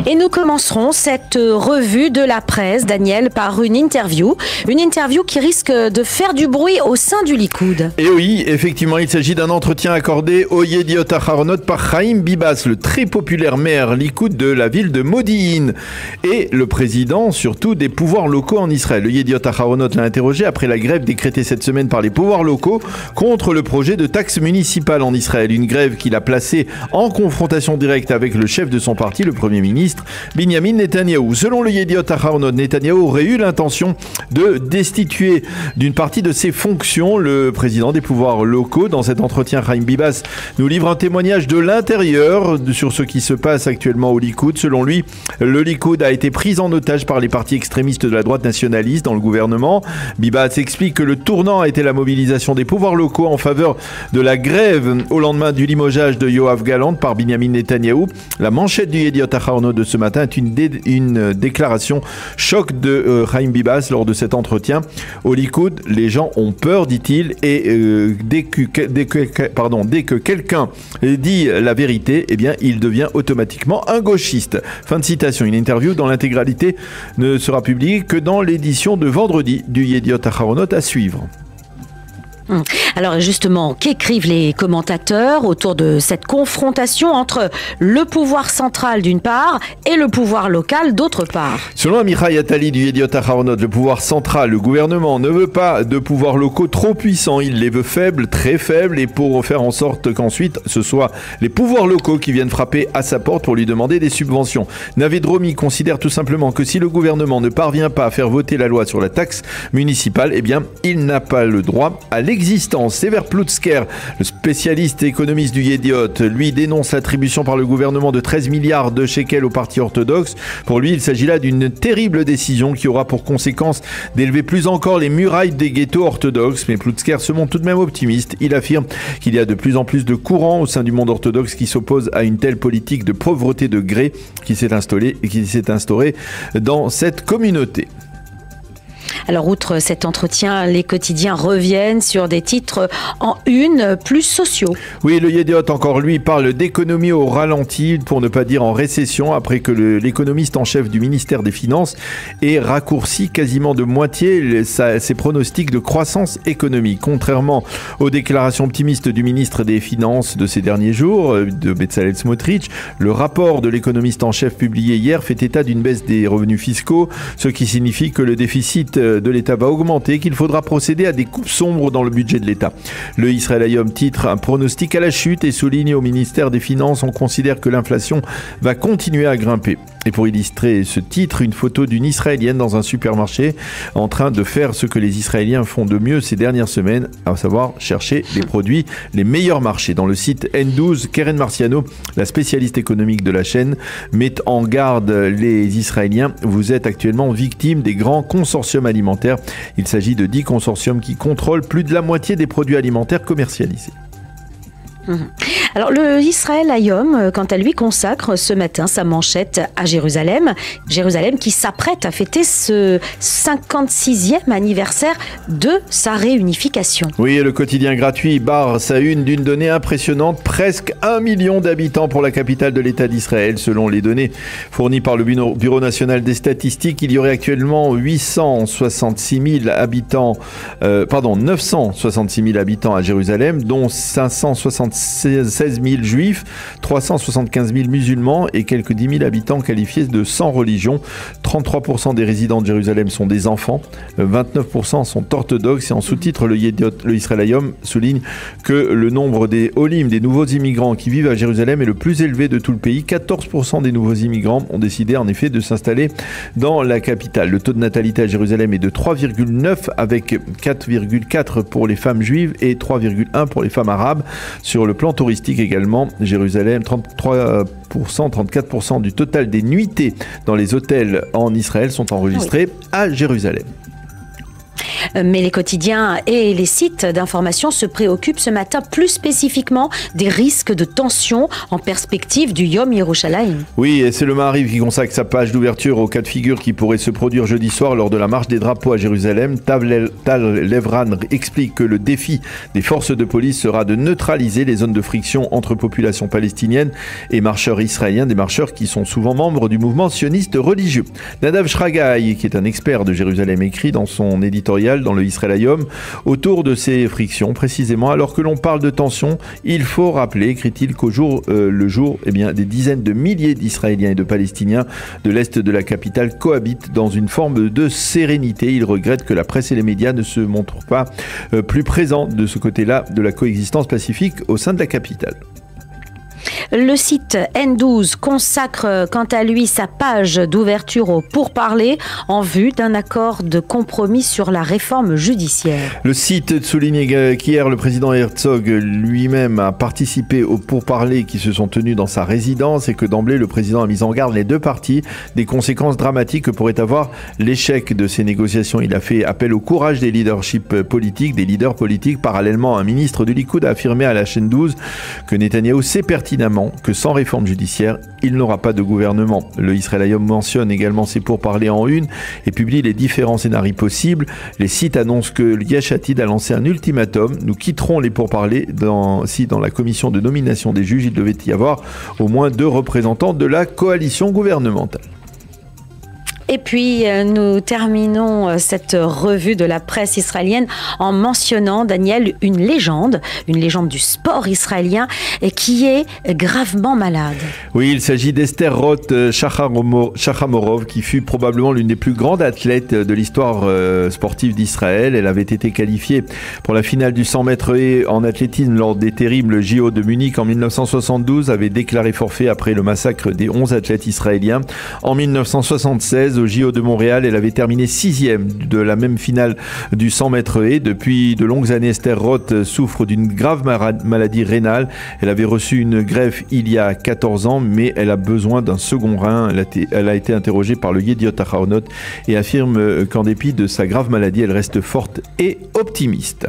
Et nous commencerons cette revue de la presse, Daniel, par une interview qui risque de faire du bruit au sein du Likoud. Et oui, effectivement, il s'agit d'un entretien accordé au Yediot Aharonot par Chaim Bibas, le très populaire maire Likoud de la ville de Modi'in, et le président surtout des pouvoirs locaux en Israël. Le Yediot Aharonot l'a interrogé après la grève décrétée cette semaine par les pouvoirs locaux contre le projet de taxe municipale en Israël. Une grève qu'il a placée en confrontation directe avec le chef de son parti, le Premier ministre, Binyamin Netanyahou. Selon le Yediot Aharonot, Netanyahou aurait eu l'intention de destituer d'une partie de ses fonctions le président des pouvoirs locaux. Dans cet entretien, Chaim Bibas nous livre un témoignage de l'intérieur sur ce qui se passe actuellement au Likoud. Selon lui, le Likoud a été pris en otage par les partis extrémistes de la droite nationaliste dans le gouvernement. Bibas explique que le tournant a été la mobilisation des pouvoirs locaux en faveur de la grève au lendemain du limogeage de Yoav Gallant par Binyamin Netanyahou. La manchette du Yediot Aharonot de ce matin est une déclaration choc de Chaim Bibas lors de cet entretien. Au Likoud, les gens ont peur, dit-il, et dès que quelqu'un dit la vérité, eh bien, il devient automatiquement un gauchiste. Fin de citation. Une interview dont l'intégralité ne sera publiée que dans l'édition de vendredi du Yediot Aharonot à suivre. Alors justement, qu'écrivent les commentateurs autour de cette confrontation entre le pouvoir central d'une part et le pouvoir local d'autre part? Selon Amichai Attali du Yediot Aharonot, le pouvoir central, le gouvernement, ne veut pas de pouvoirs locaux trop puissants. Il les veut faibles, très faibles, et pour faire en sorte qu'ensuite ce soit les pouvoirs locaux qui viennent frapper à sa porte pour lui demander des subventions. Navid Romi considère tout simplement que si le gouvernement ne parvient pas à faire voter la loi sur la taxe municipale, eh bien, il n'a pas le droit à l'existence. Sever Plutzker, le spécialiste économiste du Yediot, lui dénonce l'attribution par le gouvernement de 13 milliards de shekels au parti orthodoxe. Pour lui, il s'agit là d'une terrible décision qui aura pour conséquence d'élever plus encore les murailles des ghettos orthodoxes. Mais Plutzker se montre tout de même optimiste. Il affirme qu'il y a de plus en plus de courants au sein du monde orthodoxe qui s'opposent à une telle politique de pauvreté de gré qui s'est instaurée dans cette communauté. Alors, outre cet entretien, les quotidiens reviennent sur des titres en une plus sociaux. Oui, le Yediot, encore lui, parle d'économie au ralenti, pour ne pas dire en récession, après que l'économiste en chef du ministère des Finances ait raccourci quasiment de moitié ses pronostics de croissance économique. Contrairement aux déclarations optimistes du ministre des Finances de ces derniers jours, de Bezalel Smotrich, le rapport de l'économiste en chef publié hier fait état d'une baisse des revenus fiscaux, ce qui signifie que le déficit de l'État va augmenter, qu'il faudra procéder à des coupes sombres dans le budget de l'État. Le Israël Hayom titre un pronostic à la chute et souligne au ministère des Finances, on considère que l'inflation va continuer à grimper. Et pour illustrer ce titre, une photo d'une Israélienne dans un supermarché en train de faire ce que les Israéliens font de mieux ces dernières semaines, à savoir chercher les produits les meilleurs marchés. Dans le site N12, Keren Marciano, la spécialiste économique de la chaîne, met en garde les Israéliens. Vous êtes actuellement victimes des grands consortiums alimentaires. Il s'agit de 10 consortiums qui contrôlent plus de la moitié des produits alimentaires commercialisés. Alors le Israël Hayom, quant à lui, consacre ce matin sa manchette à Jérusalem. Jérusalem qui s'apprête à fêter ce 56e anniversaire de sa réunification. Oui, le quotidien gratuit barre sa une d'une donnée impressionnante. Presque 1 million d'habitants pour la capitale de l'État d'Israël. Selon les données fournies par le Bureau national des statistiques, il y aurait actuellement 966 000 habitants à Jérusalem, dont 576 000 juifs, 375 000 musulmans et quelques 10 000 habitants qualifiés de sans religion. 33% des résidents de Jérusalem sont des enfants, 29% sont orthodoxes, et en sous-titre, le Israël Hayom souligne que le nombre des Olim, des nouveaux immigrants qui vivent à Jérusalem, est le plus élevé de tout le pays. 14% des nouveaux immigrants ont décidé en effet de s'installer dans la capitale. Le taux de natalité à Jérusalem est de 3,9 avec 4,4 pour les femmes juives et 3,1 pour les femmes arabes. Sur le plan touristique également, Jérusalem, 34% du total des nuitées dans les hôtels en Israël sont enregistrées à Jérusalem. Mais les quotidiens et les sites d'information se préoccupent ce matin plus spécifiquement des risques de tension en perspective du Yom Yerushalayim. Oui, et c'est le Maariv qui consacre sa page d'ouverture au cas de figure qui pourrait se produire jeudi soir lors de la marche des drapeaux à Jérusalem. Tal Levran explique que le défi des forces de police sera de neutraliser les zones de friction entre populations palestiniennes et marcheurs israéliens, des marcheurs qui sont souvent membres du mouvement sioniste religieux. Nadav Shragai, qui est un expert de Jérusalem, écrit dans son éditorial dans le Israël Hayom autour de ces frictions, précisément alors que l'on parle de tension, il faut rappeler, écrit-il, qu'au jour le jour, des dizaines de milliers d'Israéliens et de Palestiniens de l'est de la capitale cohabitent dans une forme de sérénité. Il regrette que la presse et les médias ne se montrent pas plus présents de ce côté-là de la coexistence pacifique au sein de la capitale. Le site N12 consacre quant à lui sa page d'ouverture au pourparlers en vue d'un accord de compromis sur la réforme judiciaire. Le site souligne qu'hier, le président Herzog lui-même a participé aux pourparlers qui se sont tenus dans sa résidence et que d'emblée, le président a mis en garde les deux parties des conséquences dramatiques que pourrait avoir l'échec de ces négociations. Il a fait appel au courage des leaders politiques. Parallèlement, un ministre du Likoud a affirmé à la chaîne 12 que Netanyahou sait pertinemment que sans réforme judiciaire, il n'aura pas de gouvernement. Le Israël Hayom mentionne également ses pourparlers en une et publie les différents scénarios possibles. Les sites annoncent que Yesh Atid a lancé un ultimatum. Nous quitterons les pourparlers si dans la commission de nomination des juges, il devait y avoir au moins 2 représentants de la coalition gouvernementale. Et puis, nous terminons cette revue de la presse israélienne en mentionnant, Daniel, une légende du sport israélien qui est gravement malade. Oui, il s'agit d'Esther Roth Shachamorov, qui fut probablement l'une des plus grandes athlètes de l'histoire sportive d'Israël. Elle avait été qualifiée pour la finale du 100 mètres haies en athlétisme lors des terribles JO de Munich en 1972, avait déclaré forfait après le massacre des 11 athlètes israéliens. En 1976, aux JO de Montréal, elle avait terminé 6e de la même finale du 100 mètres haies. Depuis de longues années, Esther Roth souffre d'une grave maladie rénale. Elle avait reçu une greffe il y a 14 ans, mais elle a besoin d'un second rein. Elle a été interrogée par le Yediot Aharonot et affirme qu'en dépit de sa grave maladie, elle reste forte et optimiste.